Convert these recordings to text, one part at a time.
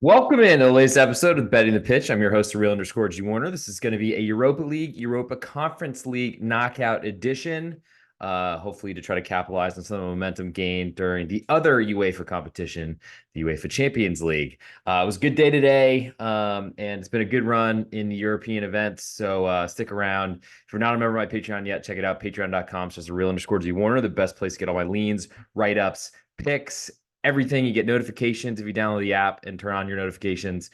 Welcome in to the latest episode of Betting the Pitch. I'm your host, Real_G Warner. This is going to be a Europa League, Europa Conference League knockout edition. Hopefully, to try to capitalize on some of the momentum gained during the other UEFA competition, the UEFA Champions League. It was a good day today, and it's been a good run in the European events. So stick around. If you're not a member of my Patreon yet, check it out. Patreon.com. So it's Real_G Warner, the best place to get all my leans, write ups, picks, everything. You get notifications if you download the app and turn on your notifications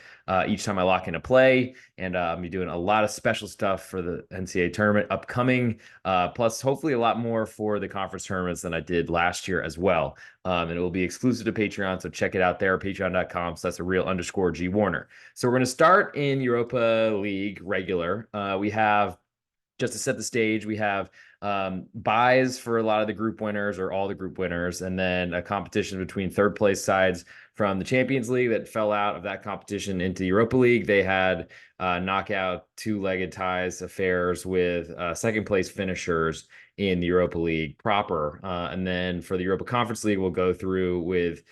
each time I lock in a play. And I'll be doing a lot of special stuff for the NCAA tournament upcoming, plus hopefully a lot more for the conference tournaments than I did last year as well. And it will be exclusive to Patreon, so check it out there, patreon.com. So that's a Real_G Warner. So we're going to start in Europa League regular. We have, just to set the stage, we have buys for a lot of the group winners or all the group winners, and then a competition between third place sides from the Champions League that fell out of that competition into the Europa League. They had knockout two-legged ties affairs with second place finishers in the Europa League proper. And then for the Europa Conference League, we'll go through with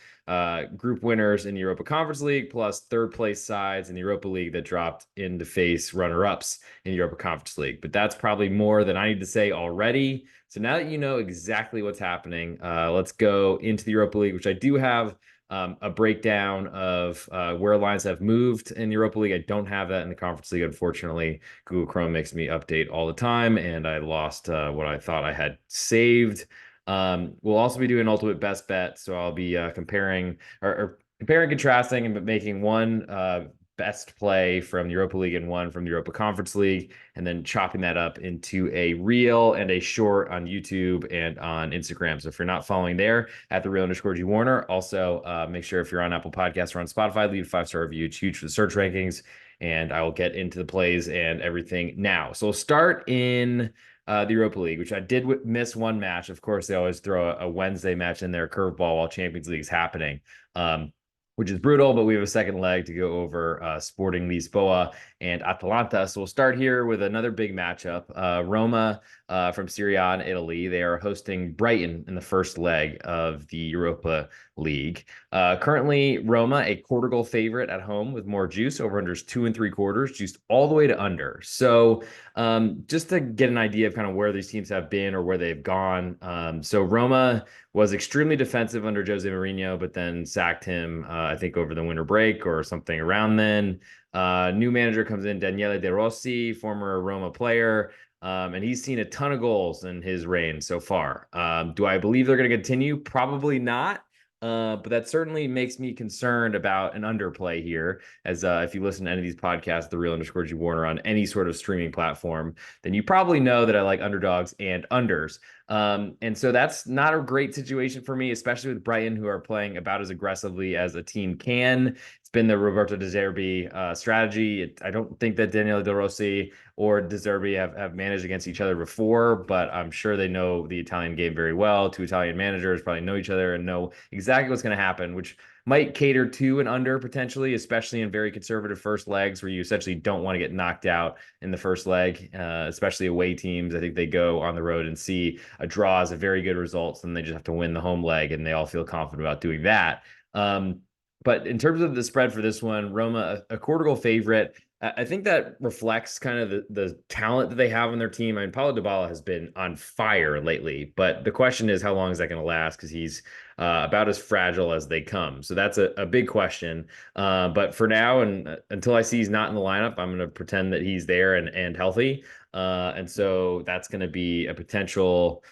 group winners in the Europa Conference League, plus third place sides in the Europa League that dropped in to face runner-ups in the Europa Conference League. But that's probably more than I need to say already. So now that you know exactly what's happening, let's go into the Europa League, which I do have a breakdown of where lines have moved in the Europa League. I don't have that in the Conference League, unfortunately. Google Chrome makes me update all the time, and I lost what I thought I had saved. We'll also be doing ultimate best bet, so I'll be comparing or comparing, contrasting, and making one best play from the Europa League and one from the Europa Conference League, and then chopping that up into a reel and a short on YouTube and on Instagram. So if you're not following there, at the Real_G Warner. Also, make sure if you're on Apple Podcasts or on Spotify, leave a 5-star review. It's huge for the search rankings. And I will get into the plays and everything now. So we'll start in the Europa League, which I did miss one match. Of course, they always throw a Wednesday match in there, curveball, while Champions League is happening. Which is brutal, but we have a second leg to go over Sporting Lisboa and Atalanta. So we'll start here with another big matchup. Roma from Serie A in Italy. They are hosting Brighton in the first leg of the Europa League. Currently, Roma, a quarter goal favorite at home with more juice. Over-unders 2 3/4, juiced all the way to under. So just to get an idea of kind of where these teams have been or where they've gone. So Roma was extremely defensive under Jose Mourinho, but then sacked him, I think, over the winter break or something around then. New manager comes in, Daniele De Rossi, former Roma player, and he's seen a ton of goals in his reign so far. Do I believe they're going to continue? Probably not. But that certainly makes me concerned about an underplay here. As if you listen to any of these podcasts, the Real_G Warner on any sort of streaming platform, then you probably know that I like underdogs and unders. And so that's not a great situation for me, especially with Brighton, who are playing about as aggressively as a team can. It's been the Roberto De Zerbi strategy. I don't think that Daniele De Rossi or De Zerbi have managed against each other before, but I'm sure they know the Italian game very well. Two Italian managers probably know each other and know exactly what's going to happen, which might cater to an under potentially, especially in very conservative first legs where you essentially don't want to get knocked out in the first leg, especially away teams. I think they go on the road and see a draw as a very good result, and they just have to win the home leg, and they all feel confident about doing that. But in terms of the spread for this one, Roma, a quarter goal favorite. I think that reflects kind of the talent that they have on their team. I mean, Paulo Dybala has been on fire lately, but the question is, how long is that going to last? Because he's about as fragile as they come. So that's a big question. But for now, and until I see he's not in the lineup, I'm going to pretend that he's there and healthy. And so that's going to be a potential.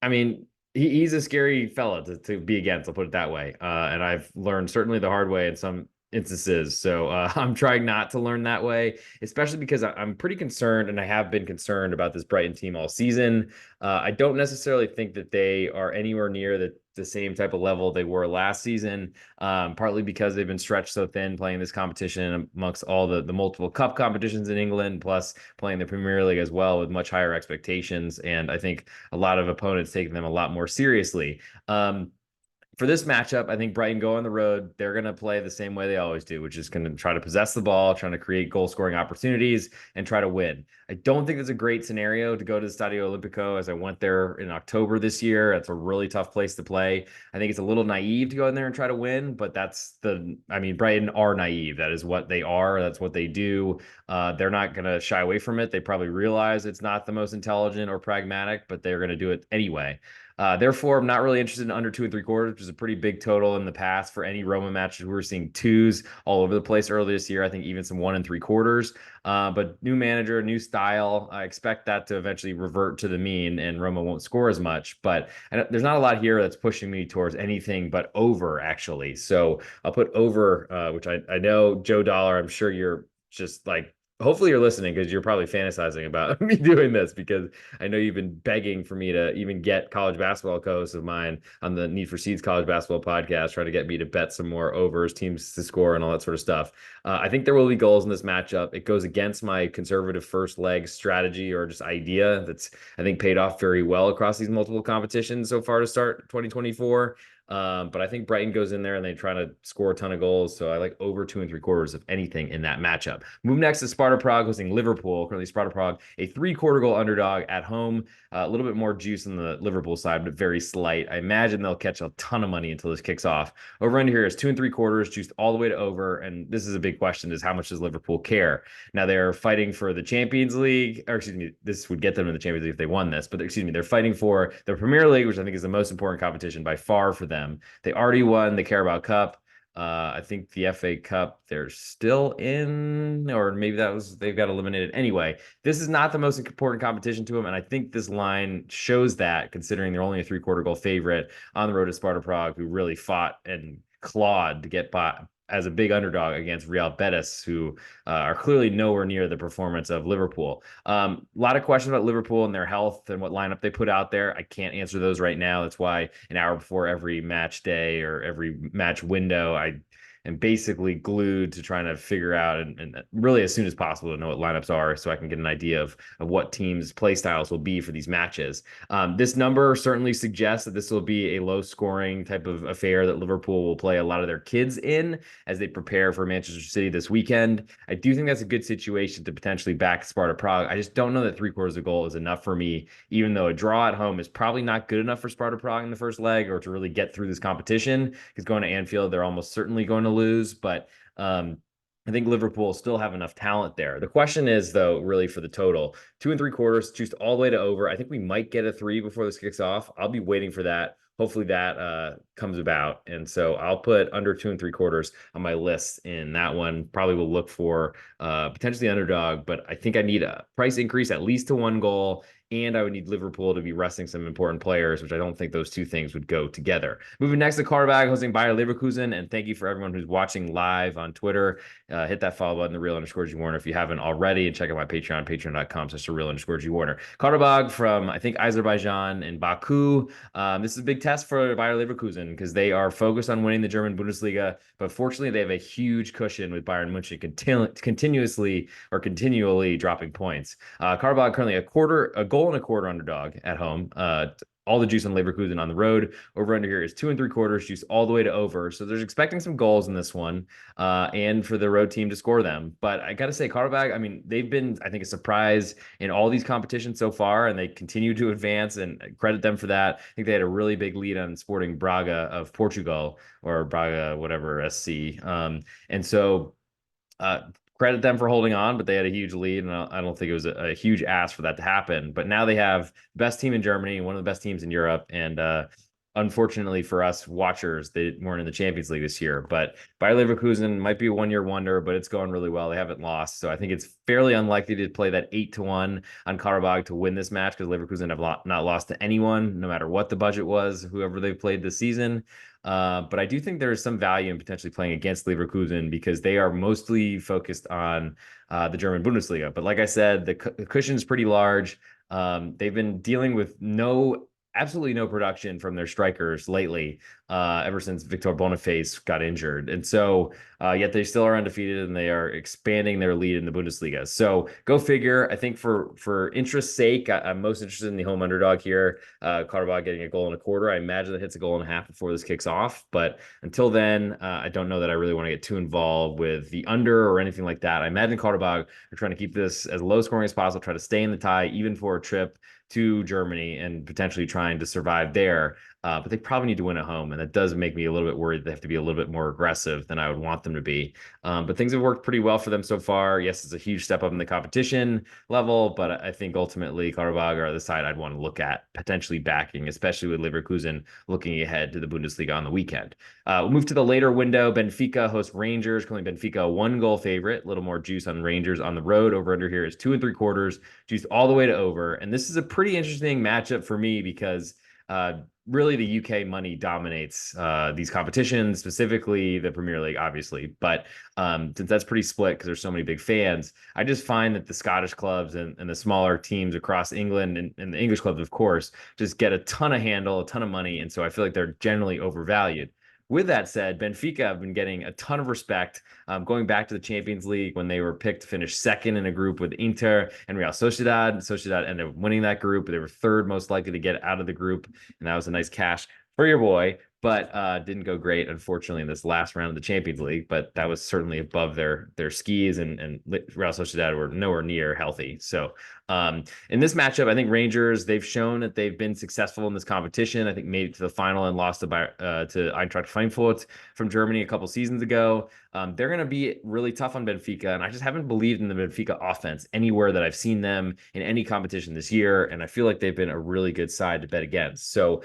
I mean, he's a scary fella to be against. I'll put it that way. And I've learned certainly the hard way in some instances. So I'm trying not to learn that way, especially because I'm pretty concerned, and I have been concerned about this Brighton team all season. I don't necessarily think that they are anywhere near the same type of level they were last season, partly because they've been stretched so thin playing this competition amongst all the multiple cup competitions in England, plus playing the Premier League as well with much higher expectations. And I think a lot of opponents take them a lot more seriously. for this matchup, I think Brighton go on the road. They're going to play the same way they always do, which is going to try to possess the ball, trying to create goal scoring opportunities, and try to win. I don't think it's a great scenario to go to the Stadio Olimpico as I went there in October this year. It's a really tough place to play. I think it's a little naive to go in there and try to win, but I mean, Brighton are naive. That is what they are. That's what they do. They're not going to shy away from it. They probably realize it's not the most intelligent or pragmatic, but they're going to do it anyway. Therefore, I'm not really interested in under 2 3/4, which is a pretty big total in the past for any Roma matches. We were seeing twos all over the place earlier this year. I think even some 1 3/4. But new manager, new style. I expect that to eventually revert to the mean, and Roma won't score as much. But there's not a lot here that's pushing me towards anything but over, actually. So I'll put over, which I know Joe Dollar. I'm sure you're just like hopefully you're listening because you're probably fantasizing about me doing this because I know you've been begging for me to even get college basketball co-hosts of mine on the Need for Seeds college basketball podcast, trying to get me to bet some more overs, teams to score, and all that sort of stuff. I think there will be goals in this matchup. It goes against my conservative first leg strategy or just idea that's, I think, paid off very well across these multiple competitions so far to start 2024. But I think Brighton goes in there and they try to score a ton of goals. So I like over 2 3/4 of anything in that matchup. Move next to Sparta Prague hosting Liverpool. Currently, Sparta Prague, a 3/4 goal underdog at home. A little bit more juice on the Liverpool side, but very slight. I imagine they'll catch a ton of money until this kicks off. Over under here is 2 3/4, juiced all the way to over. And this is a big question: is how much does Liverpool care? Now they're fighting for the Champions League, or excuse me, this would get them in the Champions League if they won this. But excuse me, they're fighting for the Premier League, which I think is the most important competition by far for them. They already won the Carabao Cup. I think the FA Cup they're still in, or maybe they've got eliminated. Anyway, this is not the most important competition to them, and I think this line shows that, considering they're only a 3/4 goal favorite on the road to Sparta Prague, who really fought and clawed to get by as a big underdog against Real Betis, who are clearly nowhere near the performance of Liverpool. A lot of questions about Liverpool and their health and what lineup they put out there. I can't answer those right now. That's why an hour before every match day or every match window, I am basically glued to trying to figure out and really as soon as possible to know what lineups are so I can get an idea of what teams' play styles will be for these matches. This number certainly suggests that this will be a low scoring type of affair that Liverpool will play a lot of their kids in as they prepare for Manchester City this weekend. I do think that's a good situation to potentially back Sparta Prague. I just don't know that 3/4 of goal is enough for me, even though a draw at home is probably not good enough for Sparta Prague in the first leg or to really get through this competition, because going to Anfield, they're almost certainly going to lose. But I think Liverpool still have enough talent there. The question is, though, really for the total 2 3/4, juiced all the way to over. I think we might get a 3 before this kicks off. I'll be waiting for that. Hopefully that comes about. And so I'll put under 2 3/4 on my list in that one. Probably will look for potentially underdog, but I think I need a price increase at least to 1 goal. And I would need Liverpool to be resting some important players, which I don't think those two things would go together. Moving next to Karabag hosting Bayer Leverkusen. And thank you for everyone who's watching live on Twitter. Hit that follow button, the real_G Warner, if you haven't already. And check out my Patreon, patreon.com/real_G Warner. Karabag from, I think, Azerbaijan and Baku. This is a big test for Bayer Leverkusen because they are focused on winning the German Bundesliga. But fortunately, they have a huge cushion with Bayern Munich continually dropping points. Karabag currently a goal and a quarter underdog at home. All the juice on Leverkusen on the road. Over under here is 2 3/4, juice all the way to over. So there's expecting some goals in this one, and for the road team to score them. But I got to say, Karabag, I mean, they've been, I think, a surprise in all these competitions so far, and they continue to advance, and credit them for that. I think they had a really big lead on Sporting Braga of Portugal, or Braga, whatever, SC. And so credit them for holding on, but they had a huge lead, and I don't think it was a huge ask for that to happen. But now they have the best team in Germany, one of the best teams in Europe, and unfortunately for us watchers, they weren't in the Champions League this year. But Bayer Leverkusen might be a one-year wonder, but it's going really well. They haven't lost, so I think it's fairly unlikely to play that 8-1 on Karabag to win this match, because Leverkusen have not lost to anyone, no matter what the budget was, whoever they've played this season. But I do think there's some value in potentially playing against Leverkusen because they are mostly focused on the German Bundesliga. But like I said, the cushion is pretty large. They've been dealing with no absolutely no production from their strikers lately, ever since Victor Boniface got injured. And so, yet they still are undefeated and they are expanding their lead in the Bundesliga. So go figure. I think for interest's sake, I'm most interested in the home underdog here. Karabakh getting a goal and a quarter. I imagine that hits a goal and a half before this kicks off. But until then, I don't know that I really want to get too involved with the under or anything like that. I imagine Karabakh are trying to keep this as low scoring as possible, try to stay in the tie, even for a trip to Germany and potentially trying to survive there. But they probably need to win at home. And that does make me a little bit worried they have to be a little bit more aggressive than I would want them to be. But things have worked pretty well for them so far. Yes, it's a huge step up in the competition level, but I think ultimately Karabakh are the side I'd want to look at potentially backing, especially with Leverkusen looking ahead to the Bundesliga on the weekend. We'll move to the later window. Benfica host Rangers, calling Benfica a 1-goal favorite. A little more juice on Rangers on the road. Over under here is 2.75, juiced all the way to over. And this is a pretty interesting matchup for me because really the UK money dominates these competitions, specifically the Premier League, obviously. But since that's pretty split because there's so many big fans, I just find that the Scottish clubs and the smaller teams across England and the English clubs, of course, just get a ton of handle, a ton of money. And so I feel like they're generally overvalued. With that said, Benfica have been getting a ton of respect, going back to the Champions League when they were picked to finish second in a group with Inter and Real Sociedad. Sociedad ended up winning that group. They were third most likely to get out of the group, and that was a nice cash for your boy, but didn't go great, unfortunately, in this last round of the Champions League. But that was certainly above their skis, and Real Sociedad were nowhere near healthy. So in this matchup, I think Rangers, they've shown that they've been successful in this competition. I think made it to the final and lost to Eintracht Frankfurt from Germany a couple seasons ago. They're going to be really tough on Benfica, and I just haven't believed in the Benfica offense anywhere that I've seen them in any competition this year, and I feel like they've been a really good side to bet against. So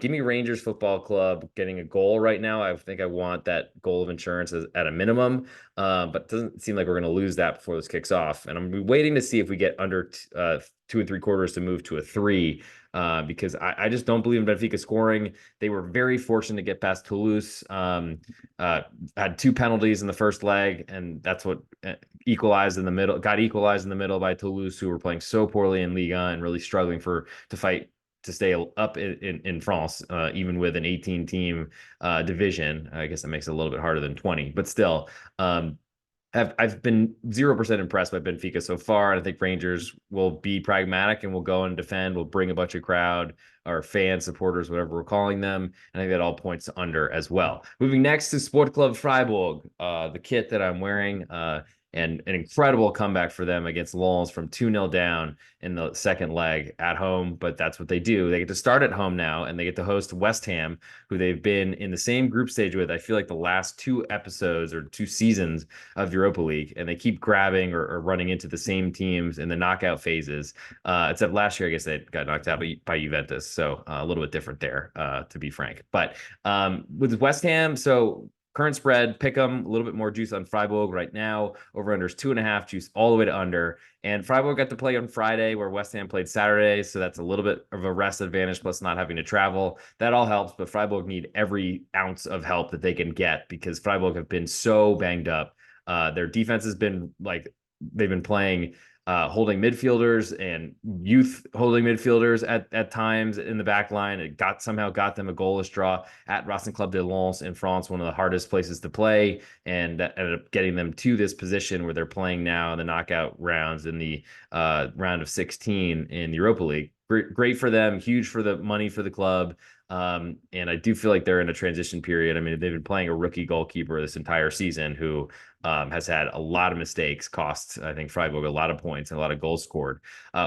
give me Rangers Football Club getting a goal right now. I think I want that goal of insurance at a minimum, but it doesn't seem like we're going to lose that before this kicks off. And I'm waiting to see if we get under 2.75 to move to a 3, because I just don't believe in Benfica scoring. They were very fortunate to get past Toulouse. Had 2 penalties in the first leg, and that's what equalized in the middle. Got equalized in the middle by Toulouse, who were playing so poorly in Liga and really struggling to fight to stay up in France, even with an 18-team division. I guess that makes it a little bit harder than 20, but still. I've been 0% impressed by Benfica so far. And I think Rangers will be pragmatic and will go and defend. Will bring a bunch of crowd or fan supporters, whatever we're calling them. And I think that all points to under as well. Moving next to Sport Club Freiburg, the kit that I'm wearing, and an incredible comeback for them against Lens from 2-0 down in the second leg at home. But that's what they do. They get to start at home now, and they get to host West Ham, who they've been in the same group stage with, I feel like the last 2 episodes or 2 seasons of Europa League, and they keep grabbing or running into the same teams in the knockout phases. Except last year, I guess they got knocked out by Juventus, so a little bit different there, to be frank. But with West Ham, so current spread, pick them a little bit more juice on Freiburg right now. Over under is 2.5, juice all the way to under. And Freiburg got to play on Friday, where West Ham played Saturday, so that's a little bit of a rest advantage, plus not having to travel. That all helps, but Freiburg need every ounce of help that they can get because Freiburg have been so banged up. Their defense has been like they've been playing holding midfielders and youth holding midfielders at times in the back line. It somehow got them a goalless draw at Racing Club de Lens in France, one of the hardest places to play, and that ended up getting them to this position where they're playing now in the knockout rounds in the round of 16 in the Europa League. Great for them, huge for the money for the club. And I do feel like they're in a transition period. I mean, they've been playing a rookie goalkeeper this entire season who has had a lot of mistakes, cost, I think, Freiburg a lot of points and a lot of goals scored.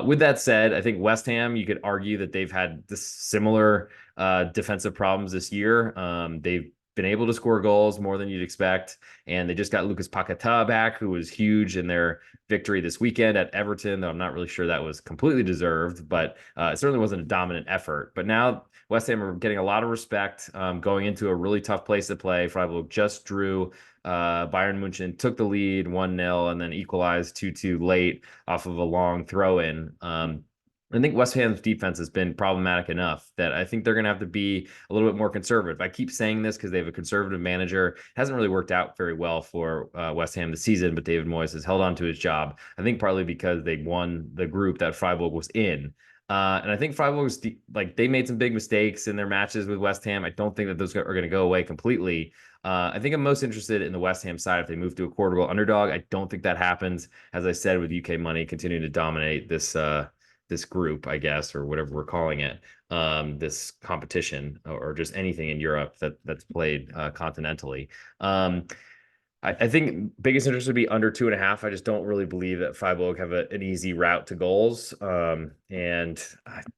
With that said, I think West Ham, you could argue that they've had this similar defensive problems this year. They've been able to score goals more than you'd expect. And they just got Lucas Paquetá back, who was huge in their victory this weekend at Everton, though I'm not really sure that was completely deserved, but it certainly wasn't a dominant effort. But now West Ham are getting a lot of respect, going into a really tough place to play. Freiburg just drew. Bayern Munchen took the lead 1-0 and then equalized 2-2 late off of a long throw-in. I think West Ham's defense has been problematic enough that I think they're going to have to be a little bit more conservative. I keep saying this because they have a conservative manager. It hasn't really worked out very well for West Ham this season, but David Moyes has held on to his job. I think partly because they won the group that Freiburg was in. And I think Freiburg's like they made some big mistakes in their matches with West Ham. I don't think that those are going to go away completely. I think I'm most interested in the West Ham side if they move to a quarter goal underdog. I don't think that happens. As I said, with UK money continuing to dominate this group, I guess, or whatever we're calling it, this competition, or just anything in Europe that's played continentally. Um, I think biggest interest would be under 2.5. I just don't really believe that Freiburg have an easy route to goals. And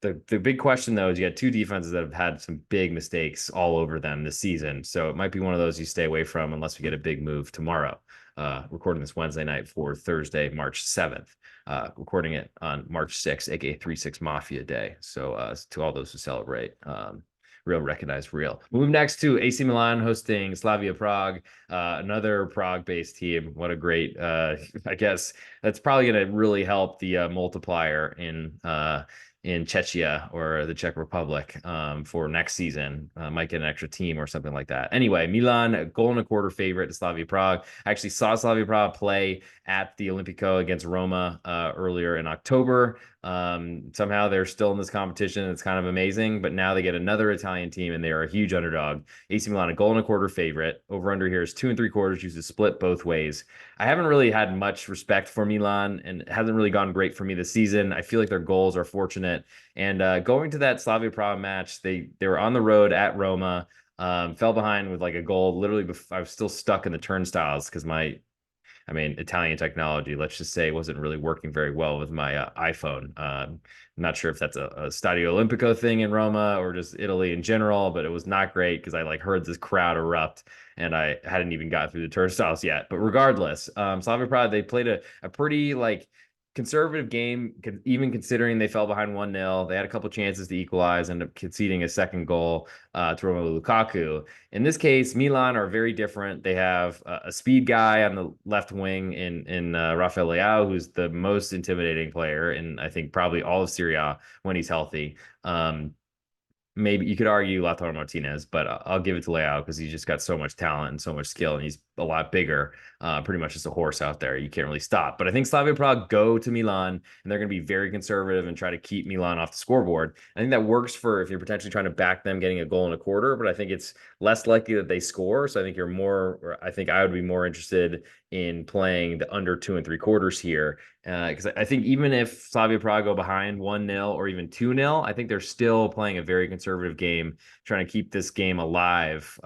the big question though is you got two defenses that have had some big mistakes all over them this season. So it might be one of those you stay away from unless we get a big move tomorrow. Recording this Wednesday night for Thursday, March 7th. Recording it on March 6th, aka 3-6 Mafia Day. So to all those who celebrate, real recognize real. Move next to AC Milan hosting Slavia Prague, another Prague-based team. What a great, I guess that's probably going to really help the multiplier in Czechia or the Czech Republic for next season. Might get an extra team or something like that. Anyway, Milan, a goal and a quarter favorite to Slavia Prague. I actually saw Slavia Prague play at the Olimpico against Roma earlier in October. Somehow they're still in this competition. It's kind of amazing, but now they get another Italian team and they are a huge underdog. AC Milan, a goal and a quarter favorite. Over under here is 2 3/4. Uses split both ways. I haven't really had much respect for Milan, and it hasn't really gone great for me this season. I feel like their goals are fortunate. And going to that Slavia Prague match, they were on the road at Roma. Fell behind with like a goal. Literally, I was still stuck in the turnstiles because Italian technology, let's just say, wasn't really working very well with my iPhone. I'm not sure if that's a Stadio Olimpico thing in Roma or just Italy in general, but it was not great because I like heard this crowd erupt and I hadn't even got through the turnstiles yet. But regardless, Slavia Prague, they played a pretty like conservative game, even considering they fell behind 1-0. They had a couple chances to equalize, ended up conceding a second goal to Romelu Lukaku. In this case, Milan are very different. They have a speed guy on the left wing in Rafael Leao, who's the most intimidating player in I think probably all of Serie A when he's healthy. Maybe you could argue Lautaro Martinez, but I'll give it to Leao because he's just got so much talent and so much skill, and he's a lot bigger. Pretty much just a horse out there. You can't really stop. But I think Slavia Prague go to Milan, and they're going to be very conservative and try to keep Milan off the scoreboard. I think that works for if you're potentially trying to back them getting a goal and a quarter, but I think it's less likely that they score. So I think I think I would be more interested in playing the under 2 3/4 here. Because I think even if Slavia Prague go behind 1-0 or even 2-0, I think they're still playing a very conservative game, trying to keep this game alive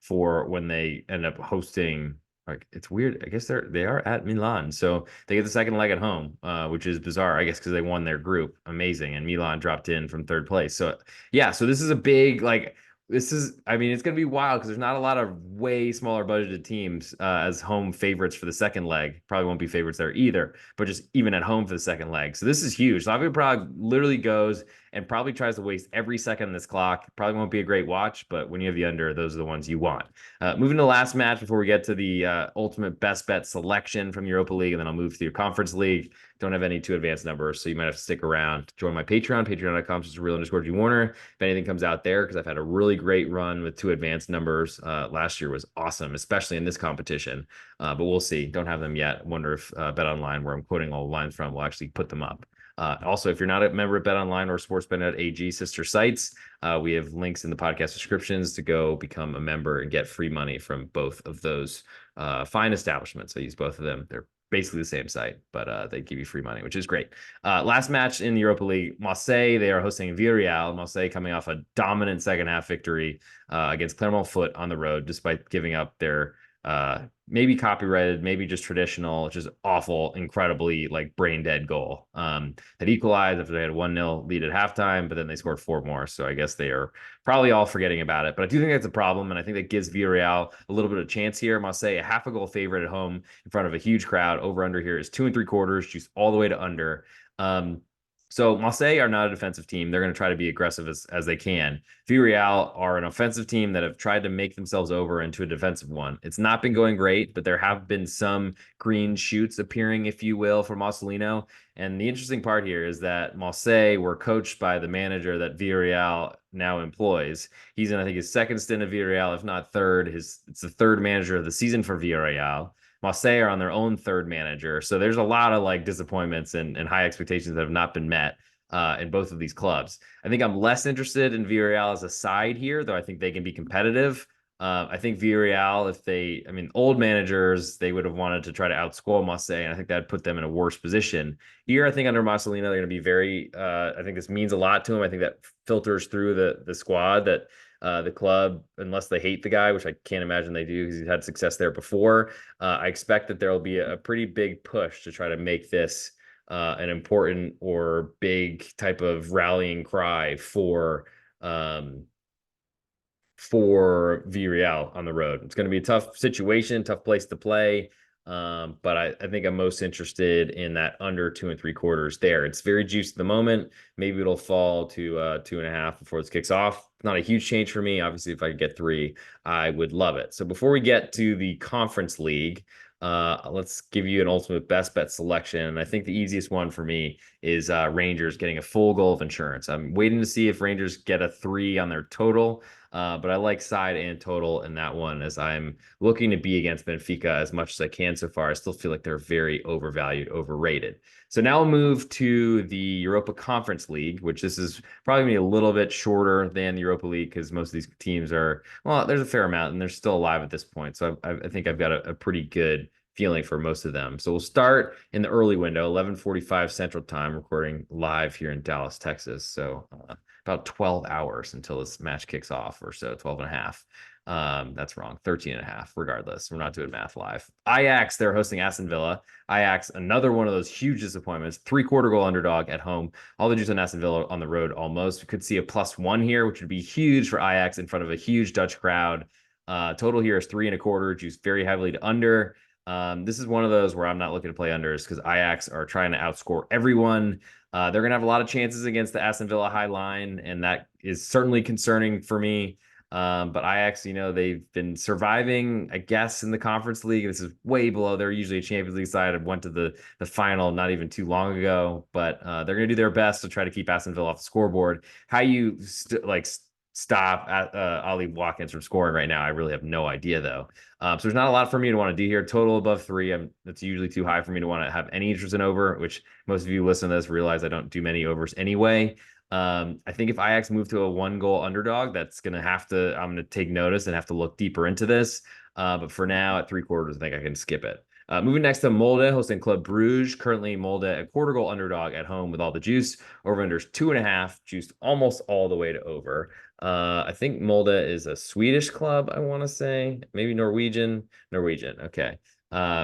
for when they end up hosting. Like it's weird. I guess they are at Milan, so they get the second leg at home, which is bizarre. I guess because they won their group, amazing, and Milan dropped in from third place. So yeah, so this is a big like it's going to be wild because there's not a lot of way smaller budgeted teams as home favorites for the second leg. Probably won't be favorites there either, but just even at home for the second leg. So this is huge. Slavia Prague literally goes and probably tries to waste every second on this clock. Probably won't be a great watch, but when you have the under, those are the ones you want. Moving to the last match before we get to the ultimate best bet selection from Europa League, and then I'll move to your Conference League. Don't have any too advanced numbers, so you might have to stick around. Join my Patreon, patreon.com/real_G Warner. If anything comes out there, because I've had a really great run with two advanced numbers. Last year was awesome, especially in this competition. But we'll see. Don't have them yet. Wonder if Bet Online, where I'm quoting all the lines from, will actually put them up. Also, if you're not a member of Bet Online or SportsBetting.ag sister sites, we have links in the podcast descriptions to go become a member and get free money from both of those fine establishments. I use both of them. They're basically the same site, but they give you free money, which is great. Last match in the Europa League, Marseille, they are hosting Villarreal. Marseille coming off a dominant second half victory against Clermont Foot on the road, despite giving up their maybe copyrighted, maybe just traditional, just awful, incredibly like brain dead goal that equalized after they had a 1-0 lead at halftime, but then they scored 4 more. So I guess they are probably all forgetting about it. But I do think that's a problem, and I think that gives Villarreal a little bit of chance here. Marseille, a half a goal favorite at home in front of a huge crowd. Over under here is 2 3/4, juice all the way to under. So Marseille are not a defensive team. They're going to try to be aggressive as they can. Villarreal are an offensive team that have tried to make themselves over into a defensive one. It's not been going great, but there have been some green shoots appearing, if you will, for Marcelino. And the interesting part here is that Marseille were coached by the manager that Villarreal now employs. He's in, I think, his second stint at Villarreal, if not third. It's the third manager of the season for Villarreal. Marseille are on their own third manager. So there's a lot of like disappointments and high expectations that have not been met. in both of these clubs. I think I'm less interested in Villarreal as a side here, though I think they can be competitive. I think Villarreal, I mean, old managers, they would have wanted to try to outscore Marseille, and I think that put them in a worse position. Here, I think under Marcelino, they're going to be very. I think this means a lot to him. I think that filters through the squad that the club, unless they hate the guy, which I can't imagine they do because he's had success there before. I expect that there will be a pretty big push to try to make this an important or big type of rallying cry um, for Villarreal on the road. It's going to be a tough situation, tough place to play. But I think I'm most interested in that under 2 3/4 there. It's very juiced at the moment. Maybe it'll fall to 2.5 before this kicks off. Not a huge change for me. Obviously, if I could get 3, I would love it. So before we get to the Conference League, let's give you an ultimate best bet selection. And I think the easiest one for me is Rangers getting a full goal of insurance. I'm waiting to see if Rangers get a 3 on their total. But I like side and total in that one as I'm looking to be against Benfica as much as I can so far. I still feel like they're very overvalued, overrated. So now we'll move to the Europa Conference League, which this is probably going to be a little bit shorter than the Europa League because most of these teams are, well, there's a fair amount and they're still alive at this point. So I think I've got a pretty good feeling for most of them. So we'll start in the early window, 11:45 Central Time, recording live here in Dallas, Texas. So about 12 hours until this match kicks off or so, 12 and a half. That's wrong, 13 and a half, regardless. We're not doing math live. Ajax, they're hosting Aston Villa. Ajax, another one of those huge disappointments, 3/4 goal underdog at home. All the juice on Aston Villa on the road almost. We could see a +1 here, which would be huge for Ajax in front of a huge Dutch crowd. Total here is 3.25, juice very heavily to under. This is one of those where I'm not looking to play unders because Ajax are trying to outscore everyone. They're going to have a lot of chances against the Aston Villa high line, and that is certainly concerning for me. But Ajax, they've been surviving, I guess, in the Conference League. This is way below. They're usually a Champions League side. I went to the final not even too long ago, but they're going to do their best to try to keep Aston Villa off the scoreboard. How you stop Ali Watkins from scoring right now, I really have no idea, though. So there's not a lot for me to want to do here. Total above 3. That's usually too high for me to want to have any interest in over, which most of you listen to this realize I don't do many overs anyway. I think if Ajax move to a 1-goal underdog, I'm going to take notice and have to look deeper into this. But for now, at 3/4, I think I can skip it. Moving next to Molde, hosting Club Bruges. Currently, Molde, a 1/4 goal underdog at home with all the juice. Over-unders 2.5, juiced almost all the way to over. I think Molde is a Swedish club, I want to say. Maybe Norwegian. Okay.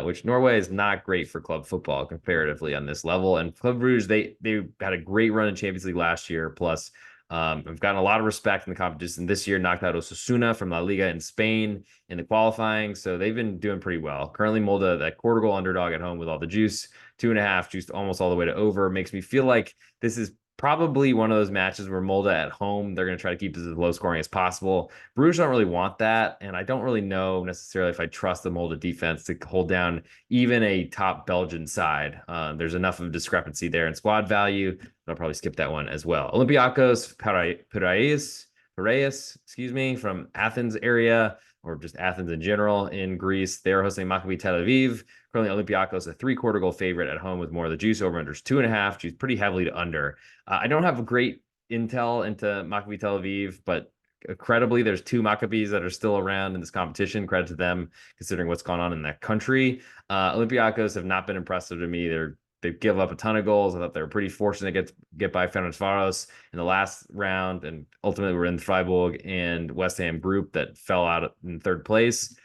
Which Norway is not great for club football comparatively on this level. And Club Brugge, they had a great run in Champions League last year. Plus, have gotten a lot of respect in the competition this year. Knocked out Osasuna from La Liga in Spain in the qualifying, so they've been doing pretty well. Currently, Molde, that 1/4 goal underdog at home with all the juice, 2.5, juiced almost all the way to over. Makes me feel like this is probably one of those matches where Molde at home, they're going to try to keep this as low scoring as possible. Bruges don't really want that, and I don't really know necessarily if I trust the Molde defense to hold down even a top Belgian side. There's enough of a discrepancy there in squad value. I'll probably skip that one as well. Olympiacos Piraeus, excuse me, from Athens area, or just Athens in general in Greece. They're hosting Maccabi Tel Aviv. Currently, Olympiacos, a 3/4 goal favorite at home with more of the juice. Over-unders 2.5, juice pretty heavily to under. I don't have a great intel into Maccabi Tel Aviv, but credibly, there's 2 Maccabis that are still around in this competition. Credit to them, considering what's gone on in that country. Olympiacos have not been impressive to me. They give up a ton of goals. I thought they were pretty fortunate to get by Ferencváros in the last round, and ultimately we're in the Freiburg and West Ham group that fell out in 3rd place.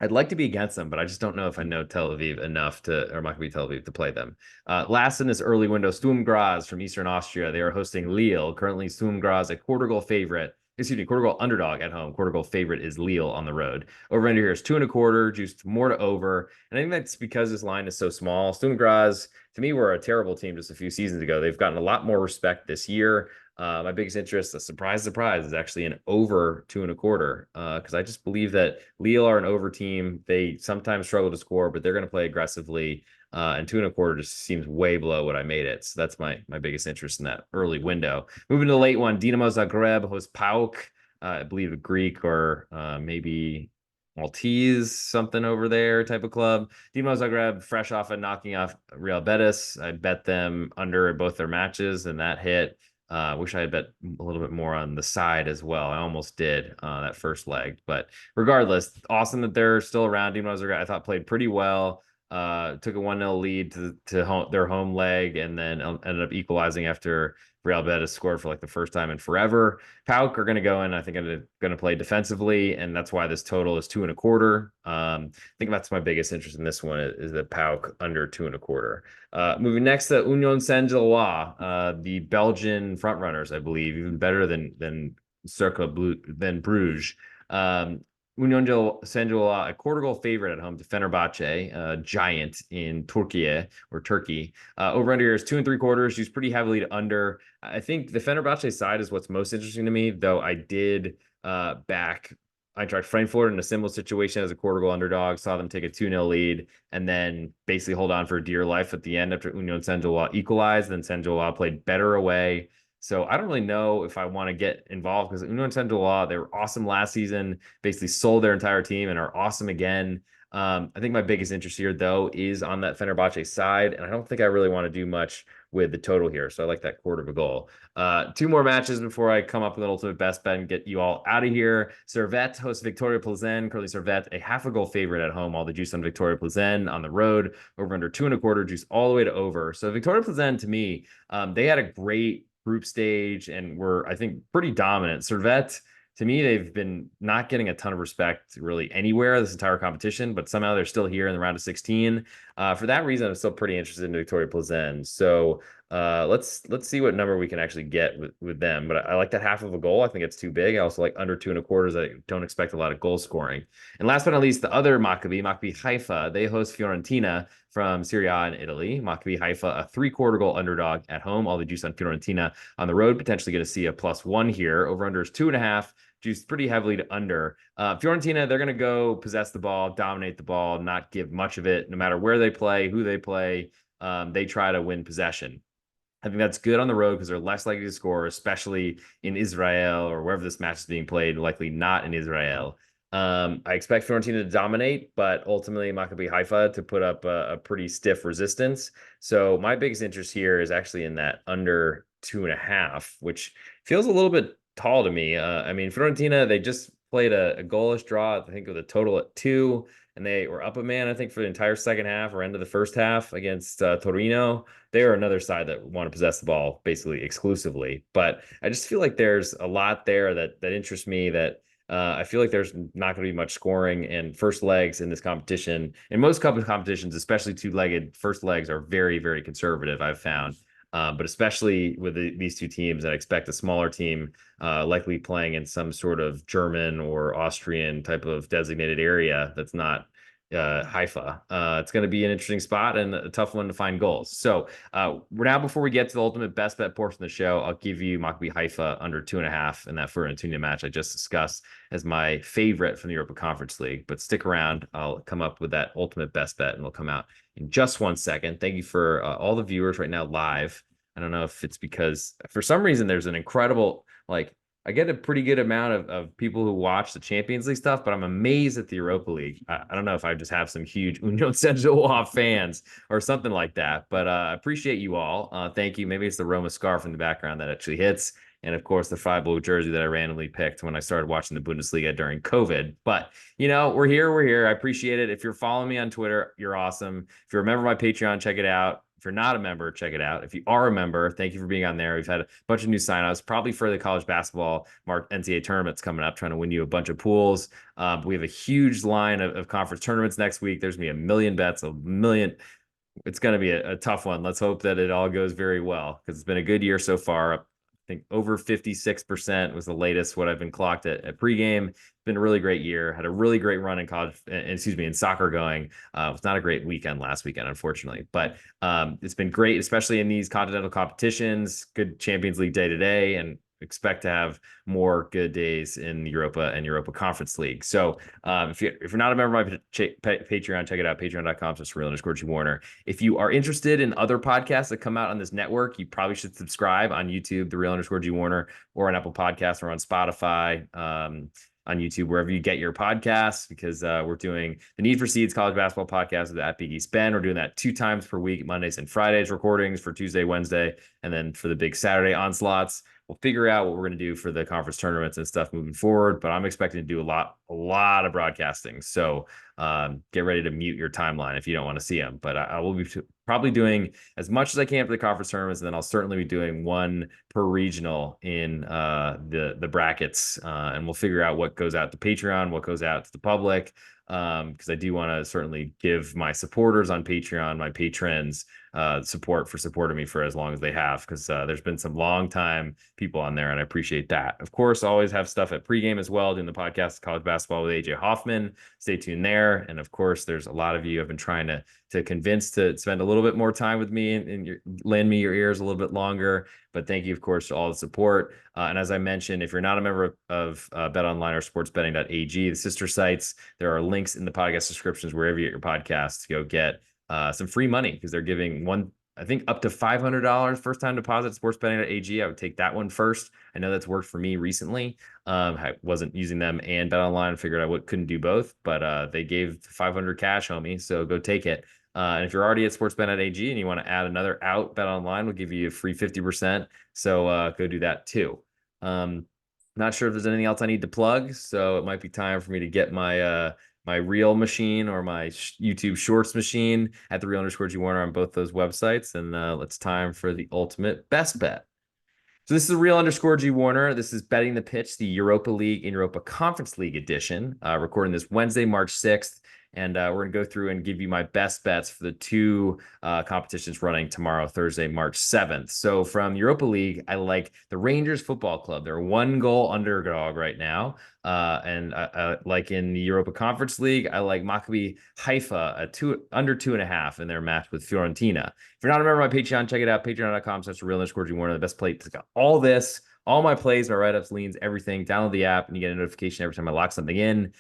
I'd like to be against them, but I just don't know if I know Tel Aviv enough or Maccabi Tel Aviv to play them. Last in this early window, Sturm Graz from Eastern Austria. They are hosting Lille. Currently, Sturm Graz, a 1/4 goal favorite. Excuse me, 1/4 goal underdog at home. 1/4 goal favorite is Lille on the road. Over under here is 2.25, juiced more to over. And I think that's because this line is so small. Sturm Graz, to me, were a terrible team just a few seasons ago. They've gotten a lot more respect this year. My biggest interest, a surprise, is actually an over 2.25, because I just believe that Lille are an over team. They sometimes struggle to score, but they're going to play aggressively. And 2.25 just seems way below what I made it. So that's my biggest interest in that early window. Moving to the late one, Dinamo Zagreb hosts PAOK, I believe a Greek or maybe Maltese something over there type of club. Dinamo Zagreb, fresh off of knocking off Real Betis. I bet them under both their matches, and that hit. Wish I had bet a little bit more on the side as well. I almost did that first leg, but regardless, awesome that they're still around. Dinamo Zagreb, I thought played pretty well. Took a 1-0 lead to their home leg, and then ended up equalizing after Real Betis scored for like the first time in forever. PAOK are going to go in. I think I'm going to play defensively, and that's why this total is 2.25. I think that's my biggest interest in this one is the PAOK under 2.25. Moving next to Union Saint-Gilloise, the Belgian frontrunners, I believe, even better than Cercle Bleu than Bruges. Union Saint-Gilloise, a quarter goal favorite at home to Fenerbahce, a giant in Turkey or Turkey. Over under here is 2.75. Used pretty heavily to under. I think the Fenerbahce side is what's most interesting to me, though I did back Eintracht Frankfurt in a similar situation as a quarter goal underdog, saw them take a 2-0 lead and then basically hold on for dear life at the end after Union Saint-Gilloise equalized. Then Saint-Gilloise played better away. So I don't really know if I want to get involved because Union Saint-Gilloise, they were awesome last season, basically sold their entire team and are awesome again. I think my biggest interest here, though, is on that Fenerbahce side, and I don't think I really want to do much with the total here. So I like that quarter of a goal. Two more matches before I come up with an ultimate best bet and get you all out of here. Servette hosts Victoria Plzen. Currently Servette, a half a goal favorite at home. All the juice on Victoria Plzen on the road. Over under 2.25, juice all the way to over. So Victoria Plzen, to me, they had a great group stage and were, I think, pretty dominant. Servette, to me, they've been not getting a ton of respect really anywhere this entire competition, but somehow they're still here in the round of 16. For that reason, I'm still pretty interested in Victoria Plzen. So let's see what number we can actually get with them. But I like that half of a goal. I think it's too big. I also like under 2.25. I don't expect a lot of goal scoring. And last but not least, the other Maccabi Haifa, they host Fiorentina from Serie A in Italy. Maccabi Haifa, a 3/4 goal underdog at home. All the juice on Fiorentina on the road. Potentially going to see a +1 here. Over under is 2.5. Juiced pretty heavily to under. Fiorentina, they're going to go possess the ball, dominate the ball, not give much of it, no matter where they play, who they play. They try to win possession. I think that's good on the road because they're less likely to score, especially in Israel or wherever this match is being played, likely not in Israel. I expect Fiorentina to dominate, but ultimately Maccabi Haifa to put up a pretty stiff resistance. So my biggest interest here is actually in that under 2.5, which feels a little bit tall to me. I mean, Fiorentina, they just played a goalless draw, I think, with a total at 2, and they were up a man, I think, for the entire second half or end of the first half against Torino. They are another side that want to possess the ball basically exclusively. But I just feel like there's a lot there that interests me that I feel like there's not going to be much scoring and first legs in this competition. In most competitions, especially two-legged, first legs are very, very conservative, I've found. But especially with these two teams, I expect a smaller team likely playing in some sort of German or Austrian type of designated area that's not Haifa. It's going to be an interesting spot and a tough one to find goals. So we're now, before we get to the ultimate best bet portion of the show, I'll give you Maccabi Haifa under 2.5 in that Fiorentina match I just discussed as my favorite from the Europa Conference League. But stick around. I'll come up with that ultimate best bet and we'll come out in just 1 second. Thank you for all the viewers right now live. I don't know if it's because for some reason there's an incredible, like, I get a pretty good amount of people who watch the Champions League stuff, but I'm amazed at the Europa League. I don't know if I just have some huge Union Saint-Gilloise fans or something like that, but I appreciate you all. Thank you. Maybe it's the Roma scarf in the background that actually hits. And of course, the Freiburg jersey that I randomly picked when I started watching the Bundesliga during COVID. But, we're here. We're here. I appreciate it. If you're following me on Twitter, you're awesome. If you're a member of my Patreon, check it out. If you're not a member, check it out. If you are a member, thank you for being on there. We've had a bunch of new signups, probably for the college basketball NCAA tournaments coming up, trying to win you a bunch of pools. We have a huge line of conference tournaments next week. There's going to be a million bets, a million. It's going to be a tough one. Let's hope that it all goes very well because it's been a good year so far. I think over 56% was the latest what I've been clocked at pregame. It's been a really great year. Had a really great run in college, in soccer going. It was not a great weekend last weekend, unfortunately, but it's been great, especially in these continental competitions. Good Champions League day today, and expect to have more good days in Europa and Europa Conference League. So if you're not a member of my Patreon, check it out, patreon.com/real_G Warner. If you are interested in other podcasts that come out on this network, you probably should subscribe on YouTube, the real_G Warner, or on Apple Podcasts or on Spotify. on YouTube, wherever you get your podcasts, because we're doing the Need for Seeds college basketball podcast with at Big East Ben. We're doing that 2 times per week, Mondays and Fridays recordings for Tuesday, Wednesday, and then for the big Saturday onslaughts. We'll figure out what we're going to do for the conference tournaments and stuff moving forward, but I'm expecting to do a lot of broadcasting. So get ready to mute your timeline if you don't want to see them. But I will be probably doing as much as I can for the conference tournaments, and then I'll certainly be doing one per regional in the brackets, and we'll figure out what goes out to Patreon, what goes out to the public, because I do want to certainly give my supporters on Patreon, my patrons, support for supporting me for as long as they have, because there's been some long time people on there, and I appreciate that. Of course, always have stuff at pregame as well, doing the podcast College Basketball with AJ Hoffman. Stay tuned there. And of course, there's a lot of you have been trying to convince to spend a little bit more time with me and lend me your ears a little bit longer. But thank you, of course, to all the support. And as I mentioned, if you're not a member of BetOnline or SportsBetting.ag, the sister sites, there are links in the podcast descriptions wherever you get your podcasts to go get some free money, because they're giving I think up to $500 first time deposit SportsBetting.ag. I would take that one first. I know that's worked for me recently. I wasn't using them and BetOnline. Figured I couldn't do both, but they gave 500 cash, homie. So go take it. And if you're already at SportsBet.ag and you want to add another out, BetOnline will give you a free 50%. So go do that too. Not sure if there's anything else I need to plug, so it might be time for me to get my Reel machine or my YouTube Shorts machine at the Real_G Warner on both those websites, and it's time for the ultimate best bet. So this is the Real_G Warner. This is Betting the Pitch, the Europa League and Europa Conference League edition. Recording this Wednesday, March 6th. And we're going to go through and give you my best bets for the two competitions running tomorrow, Thursday, March 7th. So from Europa League, I like the Rangers Football Club. They're 1-goal underdog right now. And like in the Europa Conference League, I like Maccabi Haifa at under 2.5 in their match with Fiorentina. If you're not a member of my Patreon, check it out. Patreon.com/Real_G Warner. The best play. It's got all this, all my plays, my write-ups, leans, everything. Download the app and you get a notification every time I lock something in.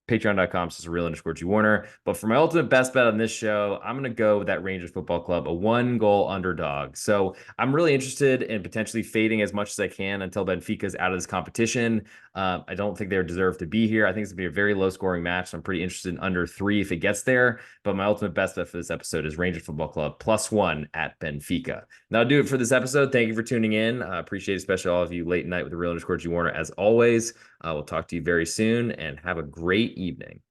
Patreon.com/Real_G Warner. But for my ultimate best bet on this show, I'm going to go with that Rangers Football Club, a 1-goal underdog. So I'm really interested in potentially fading as much as I can until Benfica's out of this competition. I don't think they deserve to be here. I think it's going to be a very low-scoring match. So I'm pretty interested in under 3 if it gets there. But my ultimate best bet for this episode is Rangers Football Club +1 at Benfica. That'll do it for this episode. Thank you for tuning in. I appreciate it, especially all of you late night with the Real_G Warner. As always, we'll talk to you very soon, and have a great evening.